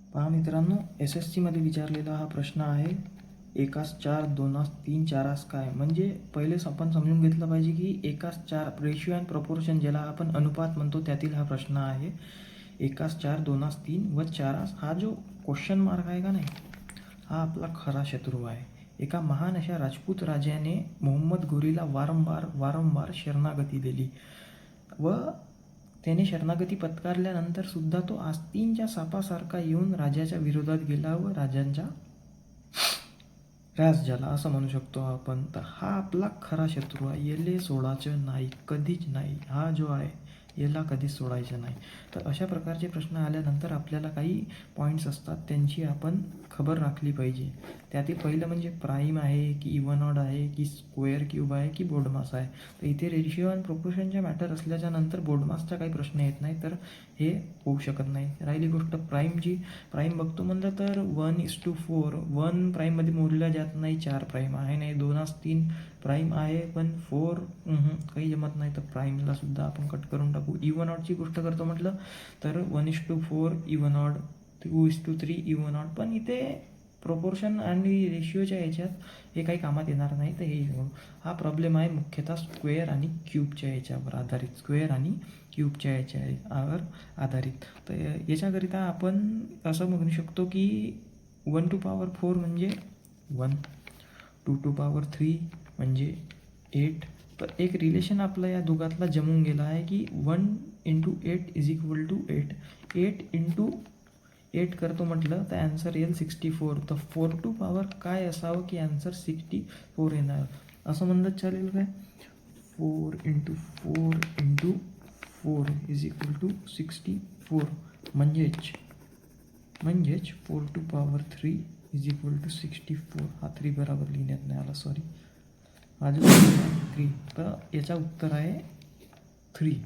पहा मित्रांनो, S S सीमध्ये विचारलेला हा प्रश्न आहे. एकास 4 2 3 4 काय. म्हणजे पहिलेच आपण समजून घेतलं पाहिजे की एकास 4 रेशिओ अँड प्रपोर्शन, ज्याला आपण अनुपात म्हणतो, त्यातील हा प्रश्न आहे. एकास 4 2 3 व 4 हा जो क्वेश्चन मार्क आहे का नाही, हा आपला खरा शत्रू आहे. एका महान अशा राजपूत राजाने मोहम्मद घोरीला वारंवार शरणागती दिली व त्याने शरणागती पत्करल्यानंतर सुद्धा तो आस्तींच्या सापासारखा येऊन राजाच्या विरोधात गेला व राजांचा ऱ्हास झाला असं म्हणू शकतो आपण. तर हा आपला खरा शत्रू आहे. याले सोडायचं नाही, कधीच नाही. हा जो आहे याला कधीच सोडायचं नाही. तर अशा प्रकारचे प्रश्न आल्यानंतर आपल्याला काही पॉईंट्स असतात, त्यांची आपण खबर राखली पाहिजे. त्यातील पहिलं म्हणजे प्राईम आहे की इवन ऑड आहे की स्क्वेअर क्यूब आहे की बोर्डमास आहे. तर इथे रेशिओ आणि प्रोपोर्शनच्या मॅटर असल्याच्या नंतर बोर्डमासचा काही प्रश्न येत नाही, तर हे होऊ शकत नाही. राहिली गोष्ट प्राईमची. प्राईम बघतो म्हणलं तर 1:4. 1 प्राईममध्ये मोडल्या जात नाही. 4 प्राईम आहे नाही. 2:3 प्राईम आहे, पण 4 काही जमत नाही. तर प्राईमला सुद्धा आपण कट करून टाकू. इवन ऑडची गोष्ट करतो म्हटलं तर 1:4 इवन ऑड, 2:3 इवन ऑड. पण इथे प्रोपोर्शन आणि रेशिओच्या याच्यात हे काही कामात येणार नाही. तर हे हा प्रॉब्लेम आहे मुख्यतः स्क्वेअर आणि क्यूबच्या याच्यावर आधारित. स्क्वेअर आणि क्यूबच्या याच्यावर आधारित. तर याच्याकरिता आपण असं म्हणू शकतो की 1⁴ म्हणजे 1, 2⁴ म्हणजे 8. तर एक रिलेशन आपलं या दोघातला जमून गेला आहे की 1 × 8 = 8. 8 × 8 करतो म्हटलं तर ॲन्सर येईल 64. तर 4⁴ काय असावं की ॲन्सर 64 येणार असं म्हणलं चालेल काय. 4 × 4 × 4 = 64. म्हणजेच 4⁴ = 64. हा 3 बरोबर लिहिण्यात नाही आला, सॉरी. अजून 3. तर याचा उत्तर आहे 3.